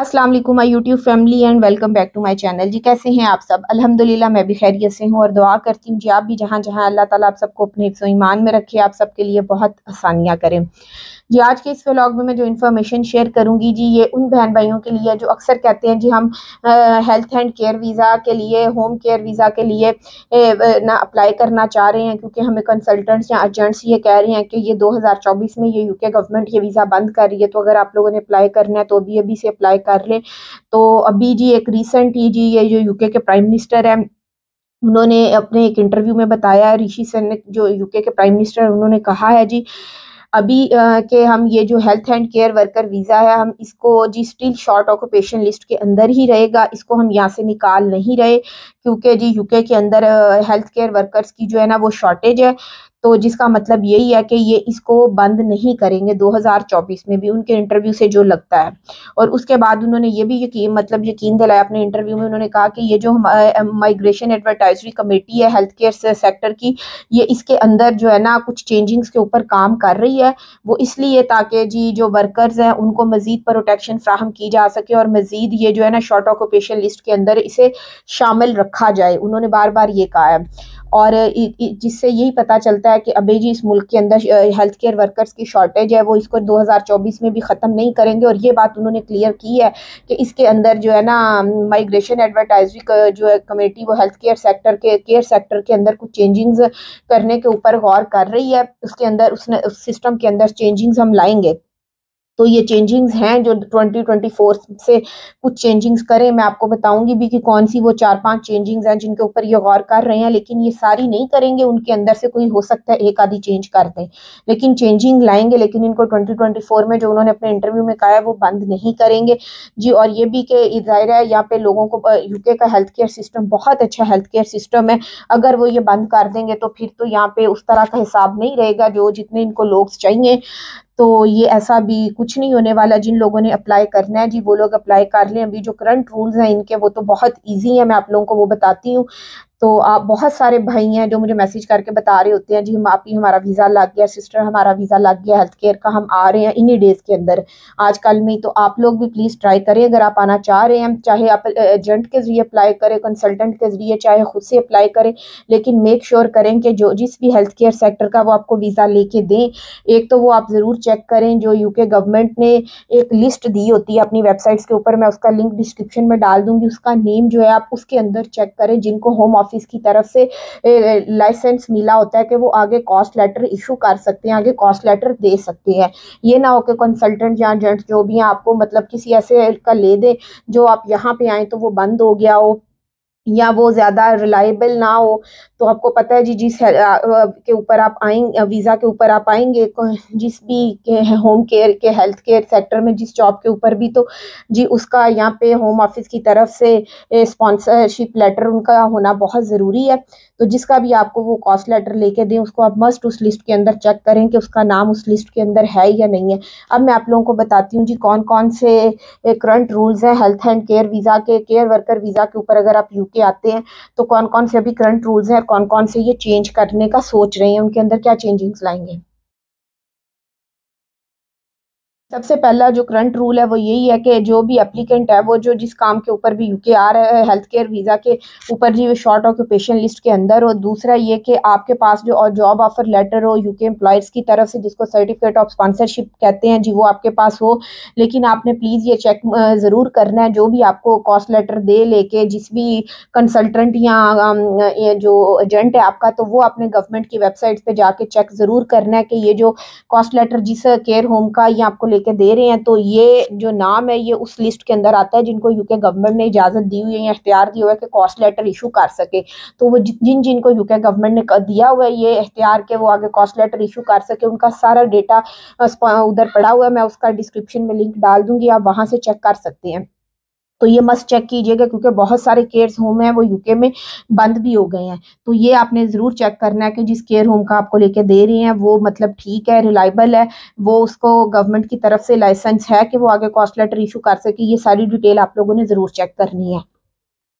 अस्सलाम वालेकुम my YouTube family and welcome back to my channel. जी कैसे हैं आप सब? अल्हम्दुलिल्लाह मैं भी खैरियत से हूँ और दुआ करती हूँ जी आप भी जहाँ जहाँ अल्लाह ताला आप सबको अपने हिफ्ज़ ओ ईमान में रखे, आप सबके लिए बहुत आसानियाँ करें। जी आज के इस व्लॉग में मैं जो इन्फॉर्मेशन शेयर करूँगी जी ये उन बहन भाइयों के लिए जो अक्सर कहते हैं जी हम हेल्थ एंड केयर वीज़ा के लिए, होम केयर वीज़ा के लिए ना अप्लाई करना चाह रहे हैं, क्योंकि हमें कंसल्टेंट्स या एजेंट्स ये कह रहे हैं कि ये 2024 में ये यूके गवर्नमेंट ये वीज़ा बंद कर रही है, तो अगर आप लोगों ने अप्लाई करना है तो अभी से अप्लाई कर लें। तो अभी जी एक रिसेंट ही जी ये जो यूके के प्राइम मिनिस्टर हैं उन्होंने अपने एक इंटरव्यू में बताया, ऋषि सुनक जो यूके के प्राइम मिनिस्टर उन्होंने कहा है जी अभी कि हम ये जो health and care worker visa है हम इसको जी स्टिल शॉर्ट ऑक्यूपेशन लिस्ट के अंदर ही रहेगा, इसको हम यहाँ से निकाल नहीं रहे, क्योंकि जी यूके के अंदर हेल्थ केयर वर्कर्स की जो है ना वो शॉर्टेज है। तो जिसका मतलब यही है कि ये इसको बंद नहीं करेंगे 2024 में भी, उनके इंटरव्यू से जो लगता है। और उसके बाद उन्होंने ये भी यकीन दिलाया अपने इंटरव्यू में, उन्होंने कहा कि ये जो माइग्रेशन एडवर्टाइजरी कमेटी है हेल्थ केयर सेक्टर की, ये इसके अंदर जो है ना कुछ चेंजिंग्स के ऊपर काम कर रही है। वो इसलिए ताकि जी जो वर्कर्स हैं उनको मज़ीद प्रोटेक्शन फ्राहम की जा सके और मज़ीद ये जो है ना शॉर्ट ऑक्यूपेशन लिस्ट के अंदर इसे शामिल रखा जाए, उन्होंने बार बार ये कहा है। और जिससे यही पता चलता है कि अभी जी इस मुल्क के अंदर हेल्थ केयर वर्कर्स की शॉर्टेज है, वो इसको 2024 में भी ख़त्म नहीं करेंगे। और ये बात उन्होंने क्लियर की है कि इसके अंदर जो है ना माइग्रेशन एडवर्टाइजरी जो है कमेटी वो हेल्थ केयर सेक्टर के अंदर कुछ चेंजिंग्स करने के ऊपर गौर कर रही है, उसके अंदर उस सिस्टम के अंदर चेंजिंग्स हम लाएंगे। तो ये चेंजिंग्स हैं जो 2024 से कुछ चेंजिंग्स करें, मैं आपको बताऊंगी भी कि कौन सी वो 4-5 चेंजिंग्स हैं जिनके ऊपर ये गौर कर रहे हैं, लेकिन ये सारी नहीं करेंगे, उनके अंदर से कोई हो सकता है एक आधी चेंज कर दें, लेकिन चेंजिंग लाएंगे। लेकिन इनको 2024 में जो उन्होंने अपने इंटरव्यू में कहा है वो बंद नहीं करेंगे जी। और ये भी कि जाहिर है यहाँ पे लोगों को यूके का हेल्थ केयर सिस्टम बहुत अच्छा हेल्थ केयर सिस्टम है, अगर वो ये बंद कर देंगे तो फिर तो यहाँ पे उस तरह का हिसाब नहीं रहेगा जो जितने इनको लोग चाहिए। तो ये ऐसा भी कुछ नहीं होने वाला। जिन लोगों ने अप्लाई करना है जी वो लोग अप्लाई कर लें। अभी जो करंट रूल्स हैं इनके वो तो बहुत इजी है, मैं आप लोगों को वो बताती हूँ। तो आप बहुत सारे भाई हैं जो मुझे मैसेज करके बता रहे होते हैं जी हम आप ही हमारा वीज़ा लग गया, सिस्टर हमारा वीज़ा लग गया हेल्थ केयर का, हम आ रहे हैं इन्हीं डेज़ के अंदर आजकल में। तो आप लोग भी प्लीज़ ट्राई करें, अगर आप आना चाह रहे हैं, चाहे आप एजेंट के ज़रिए अप्लाई करें, कंसल्टेंट के ज़रिए, चाहे खुद से अप्लाई करें, लेकिन मेक श्योर करें कि जो जिस भी हेल्थ केयर सेक्टर का वो आपको वीज़ा लेके दें, एक तो वो आप ज़रूर चेक करें जो यूके गवर्नमेंट ने एक लिस्ट दी होती है अपनी वेबसाइट्स के ऊपर, मैं उसका लिंक डिस्क्रिप्शन में डाल दूंगी, उसका नेम जो है आप उसके अंदर चेक करें, जिनको होम ऑफिस की तरफ से लाइसेंस मिला होता है कि वो आगे कॉस्ट लेटर इशू कर सकते हैं, आगे कॉस्ट लेटर दे सकते हैं। ये ना हो कि कंसल्टेंट या एजेंट जो भी हैं आपको मतलब किसी ऐसे का ले दे जो आप यहाँ पे आए तो वो बंद हो गया हो या वो ज़्यादा रिलायबल ना हो। तो आपको पता है जी जिस के ऊपर आप आएंगे, वीज़ा के ऊपर आप आएंगे, जिस भी के होम केयर के हेल्थ केयर सेक्टर में जिस जॉब के ऊपर भी, तो जी उसका यहाँ पे होम ऑफिस की तरफ से स्पॉन्सरशिप लेटर उनका होना बहुत ज़रूरी है। तो जिसका भी आपको वो कॉस्ट लेटर लेके दें उसको आप मस्ट उस लिस्ट के अंदर चेक करें कि उसका नाम उस लिस्ट के अंदर है या नहीं है। अब मैं आप लोगों को बताती हूँ जी कौन कौन से करंट रूल्स हैं हेल्थ एंड केयर वीज़ा के, केयर वर्कर वीज़ा के ऊपर अगर आप यूके आते हैं तो कौन कौन से अभी करंट रूल्स हैं, कौन कौन से ये चेंज करने का सोच रहे हैं, उनके अंदर क्या चेंजिंग्स लाएंगे। सबसे पहला जो करंट रूल है वो यही है कि जो भी एप्लीकेंट है वो जो जिस काम के ऊपर भी यूके आ रहा है हेल्थ केयर वीज़ा के ऊपर जी वो शॉर्ट ऑक्यूपेशन लिस्ट के अंदर हो। दूसरा ये कि आपके पास जो और जॉब ऑफर लेटर हो यूके एम्प्लॉयज़ की तरफ से, जिसको सर्टिफिकेट ऑफ स्पॉन्सरशिप कहते हैं जी, वो आपके पास हो। लेकिन आपने प्लीज़ ये चेक ज़रूर करना है जो भी आपको कॉस्ट लेटर दे लेके जिस भी कंसल्टेंट या ये जो एजेंट है आपका, तो वो अपने गवर्नमेंट की वेबसाइट पर जाके चेक ज़रूर करना है कि ये जो कॉस्ट लेटर जिस केयर होम का ये आपको के दे रहे हैं तो ये जो नाम है ये उस लिस्ट के अंदर आता है जिनको यूके गवर्नमेंट ने इजाजत दी हुई है या इख्तियार दिया हुआ है कि कॉस्ट लेटर इशू कर सके। तो वो जिन जिनको यूके गवर्नमेंट ने दिया हुआ है ये इख्तियार के वो आगे कॉस्ट लेटर इशू कर सके, उनका सारा डेटा उधर पड़ा हुआ है, मैं उसका डिस्क्रिप्शन में लिंक डाल दूंगी, आप वहां से चेक कर सकते हैं। तो ये मस्ट चेक कीजिएगा क्योंकि बहुत सारे केयर होम हैं वो यूके में बंद भी हो गए हैं। तो ये आपने ज़रूर चेक करना है कि जिस केयर होम का आपको लेके दे रहे हैं वो मतलब ठीक है, रिलायबल है, वो उसको गवर्नमेंट की तरफ से लाइसेंस है कि वो आगे कॉस्ट लेटर इशू कर सके। ये सारी डिटेल आप लोगों ने ज़रूर चेक करनी है।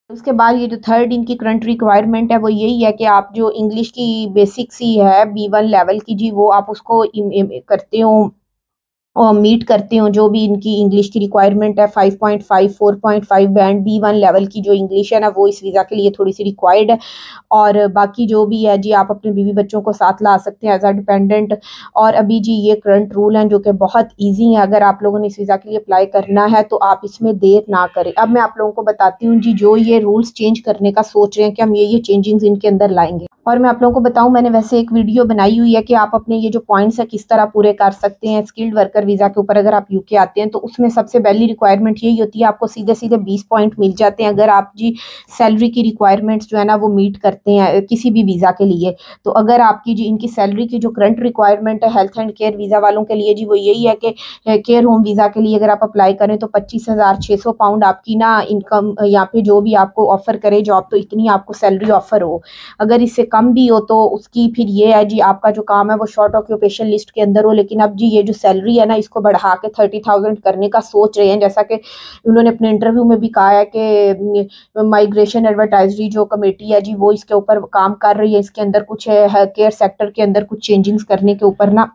उसके बाद ये जो थर्ड इनकी करंट रिक्वायरमेंट है वो यही है कि आप जो इंग्लिश की बेसिक सी है B1 लेवल की जी वो आप उसको करते हो और मीट करते हो जो भी इनकी इंग्लिश की रिक्वायरमेंट है, 5.5 4.5 बैंड B1 लेवल की जो इंग्लिश है ना, वो इस वीज़ा के लिए थोड़ी सी रिक्वायर्ड है। और बाकी जो भी है जी, आप अपने बीवी बच्चों को साथ ला सकते हैं एज अ डिपेंडेंट। और अभी जी ये करंट रूल हैं जो कि बहुत ईजी है। अगर आप लोगों ने इस वीज़ा के लिए अप्लाई करना है तो आप इसमें देर ना करें। अब मैं आप लोगों को बताती हूँ जी, जो ये रूल्स चेंज करने का सोच रहे हैं कि हम ये चेंजिंग्स इनके अंदर लाएंगे। और मैं आप लोगों को बताऊं, मैंने वैसे एक वीडियो बनाई हुई है कि आप अपने ये जो पॉइंट्स है किस तरह पूरे कर सकते हैं स्किल्ड वर्कर वीज़ा के ऊपर अगर आप यूके आते हैं। तो उसमें सबसे पहली रिक्वायरमेंट यही होती है, आपको सीधे सीधे 20 पॉइंट मिल जाते हैं अगर आप जी सैलरी की रिक्वायरमेंट्स जो है ना वो मीट करते हैं किसी भी वीज़ा के लिए। तो अगर आपकी जी इनकी सैलरी की जो करंट रिक्वायरमेंट है हेल्थ एंड केयर वीज़ा वालों के लिए जी, वो यही है कि केयर होम वीज़ा के लिए अगर आप अप्लाई करें तो 25,600 पाउंड आपकी ना इनकम यहाँ पे जो भी आपको ऑफर करे जॉब, तो इतनी आपको सैलरी ऑफर हो। अगर इससे कम भी हो तो उसकी फिर ये है जी, आपका जो काम है वो शॉर्ट ऑक्यूपेशन लिस्ट के अंदर हो। लेकिन अब जी ये जो सैलरी है ना, इसको बढ़ा के 30,000 करने का सोच रहे हैं, जैसा कि उन्होंने अपने इंटरव्यू में भी कहा है कि माइग्रेशन एडवर्टाइजरी जो कमेटी है जी वो इसके ऊपर काम कर रही है। इसके अंदर कुछ केयर सेक्टर के अंदर कुछ चेंजिंग्स करने के ऊपर ना,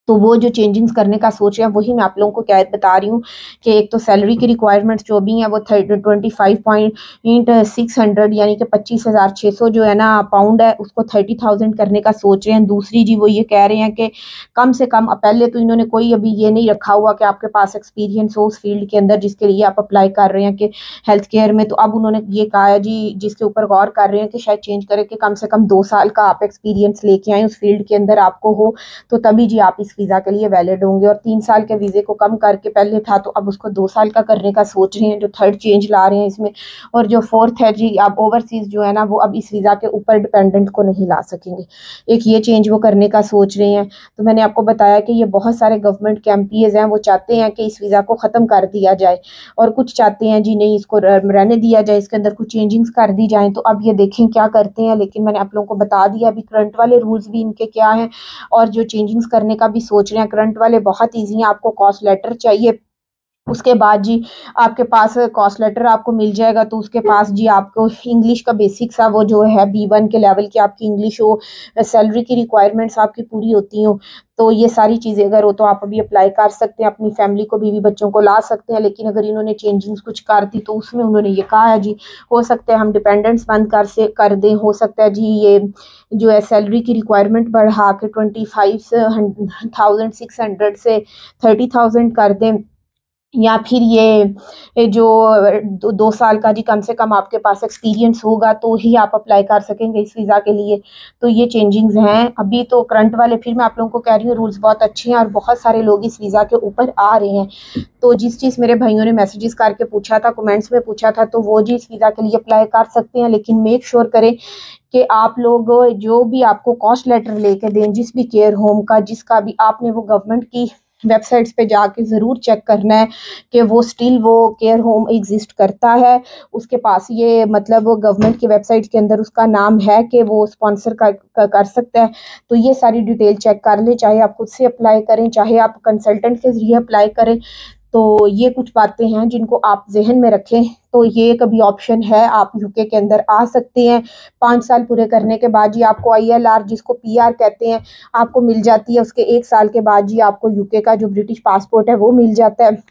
तो वो जो चेंजिंग्स करने का सोच रहे हैं वही मैं आप लोगों को क्या बता रही हूँ कि एक तो सैलरी की रिक्वायरमेंट्स जो भी हैं वो 25.600 यानी कि 25,600 जो है ना पाउंड है, उसको 30,000 करने का सोच रहे हैं। दूसरी जी वो ये कह रहे हैं कि कम से कम, पहले तो इन्होंने कोई अभी ये नहीं रखा हुआ कि आपके पास एक्सपीरियंस हो उस फील्ड के अंदर जिसके लिए आप अप्लाई कर रहे हैं कि हेल्थ केयर में। तो अब उन्होंने ये कहा है जी, जिसके ऊपर गौर कर रहे हैं कि शायद चेंज करें कि कम से कम 2 साल का आप एक्सपीरियंस लेके आए उस फील्ड के अंदर आपको हो, तो तभी जी आप इस वीज़ा के लिए वैलिड होंगे। और 3 साल के वीज़े को कम करके, पहले था तो अब उसको 2 साल का करने का सोच रहे हैं, जो थर्ड चेंज ला रहे हैं इसमें। और जो फोर्थ है जी, आप ओवरसीज़ जो है ना वो अब इस वीज़ा के ऊपर डिपेंडेंट को नहीं ला सकेंगे, एक ये चेंज वो करने का सोच रहे हैं। तो मैंने आपको बताया कि ये बहुत सारे गवर्नमेंट के एमपीएज हैं, वो चाहते हैं कि इस वीज़ा को ख़त्म कर दिया जाए, और कुछ चाहते हैं जी नहीं इसको रहने दिया जाए, इसके अंदर कुछ चेंजिंग्स कर दी जाए। तो अब ये देखें क्या करते हैं। लेकिन मैंने आप लोगों को बता दिया अभी करंट वाले रूल्स भी इनके क्या हैं, और जो चेंजिंग्स करने का भी सोच रहे हैं। करंट वाले बहुत ईजी हैं, आपको कॉस्ट लेटर चाहिए, उसके बाद जी आपके पास कॉस्ट लेटर आपको मिल जाएगा, तो उसके पास जी आपको इंग्लिश का बेसिक सा वो जो है B1 के लेवल की आपकी इंग्लिश हो, सैलरी की रिक्वायरमेंट्स आपकी पूरी होती हो, तो ये सारी चीज़ें अगर हो तो आप अभी अप्लाई कर सकते हैं, अपनी फैमिली को बीवी बच्चों को ला सकते हैं। लेकिन अगर इन्होंने चेंजिंग्स कुछ कर दी तो उसमें उन्होंने ये कहा है जी, हो सकता है हम डिपेंडेंट्स बंद कर दें, हो सकता है जी ये जो है सैलरी की रिक्वायरमेंट बढ़ा के 25,600 से 30,000 कर दें, या फिर ये जो 2 साल का जी कम से कम आपके पास एक्सपीरियंस होगा तो ही आप अप्लाई कर सकेंगे इस वीज़ा के लिए। तो ये चेंजिंग्स हैं अभी तो करंट वाले। फिर मैं आप लोगों को कह रही हूँ रूल्स बहुत अच्छे हैं और बहुत सारे लोग इस वीज़ा के ऊपर आ रहे हैं। तो जिस चीज़ मेरे भाइयों ने मैसेजेस करके पूछा था, कमेंट्स में पूछा था, तो वो जी इस वीज़ा के लिए अप्लाई कर सकते हैं। लेकिन मेक श्योर करें कि आप लोग जो भी आपको कॉस्ट लेटर लेके दें, जिस भी केयर होम का, जिसका भी, आपने वो गवर्नमेंट की वेबसाइट्स पे जाके ज़रूर चेक करना है कि वो स्टिल वो केयर होम एग्जिस्ट करता है, उसके पास ये मतलब वो गवर्नमेंट की वेबसाइट के अंदर उसका नाम है कि वो स्पॉन्सर कर सकता है। तो ये सारी डिटेल चेक कर लें, चाहे आप खुद से अप्लाई करें, चाहे आप कंसल्टेंट के ज़रिए अप्लाई करें। तो ये कुछ बातें हैं जिनको आप जहन में रखें। तो ये कभी ऑप्शन है, आप यूके के अंदर आ सकते हैं। 5 साल पूरे करने के बाद जी आपको ILR, जिसको PR कहते हैं, आपको मिल जाती है। उसके 1 साल के बाद जी आपको यूके का जो ब्रिटिश पासपोर्ट है वो मिल जाता है।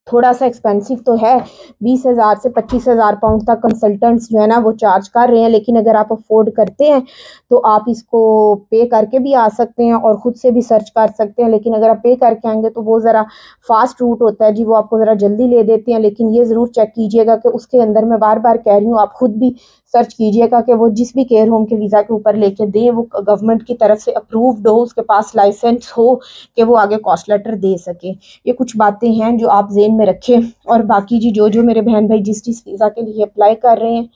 थोड़ा सा एक्सपेंसिव तो है, 20,000 से 25,000 पाउंड तक कंसल्टेंट्स जो है ना वो चार्ज कर रहे हैं। लेकिन अगर आप अफोर्ड करते हैं तो आप इसको पे करके भी आ सकते हैं और ख़ुद से भी सर्च कर सकते हैं। लेकिन अगर आप पे करके आएंगे तो वो ज़रा फास्ट रूट होता है जी, वो आपको ज़रा जल्दी ले देते हैं। लेकिन ये ज़रूर चेक कीजिएगा कि उसके अंदर, मैं बार बार कह रही हूँ, आप ख़ुद भी सर्च कीजिएगा कि वो जिस भी केयर होम के वीज़ा के ऊपर लेके दें वो गवर्नमेंट की तरफ से अप्रूव्ड हो, उसके पास लाइसेंस हो कि वो आगे कॉस्ट लेटर दे सके। ये कुछ बातें हैं जो आप ज़हन में रखें। और बाकी जी जो जो मेरे बहन भाई जिस वीज़ा के लिए अप्लाई कर रहे हैं,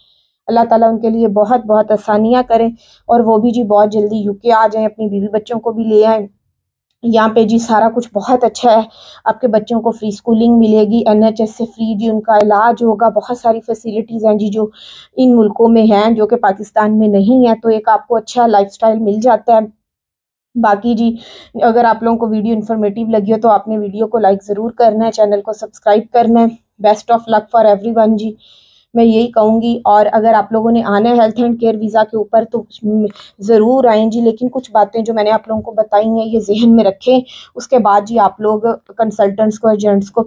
अल्लाह ताला उनके लिए बहुत बहुत आसानियाँ करें और वो भी जी बहुत जल्दी यूके आ जाएं, अपनी बीवी बच्चों को भी ले आएँ। यहाँ पे जी सारा कुछ बहुत अच्छा है, आपके बच्चों को फ्री स्कूलिंग मिलेगी, NHS से फ्री जी उनका इलाज होगा, बहुत सारी फैसिलिटीज़ हैं जी जो इन मुल्कों में हैं जो कि पाकिस्तान में नहीं है। तो एक आपको अच्छा लाइफस्टाइल मिल जाता है। बाकी जी अगर आप लोगों को वीडियो इन्फॉर्मेटिव लगी हो तो आपने वीडियो को लाइक ज़रूर करना है, चैनल को सब्सक्राइब करना है। Best of luck for everyone जी। मैं यही कहूँगी। और अगर आप लोगों ने आना है हेल्थ एंड केयर वीज़ा के ऊपर तो ज़रूर आएँ जी, लेकिन कुछ बातें जो मैंने आप लोगों को बताई हैं ये जहन में रखें। उसके बाद जी आप लोग कंसल्टेंट्स को, एजेंट्स को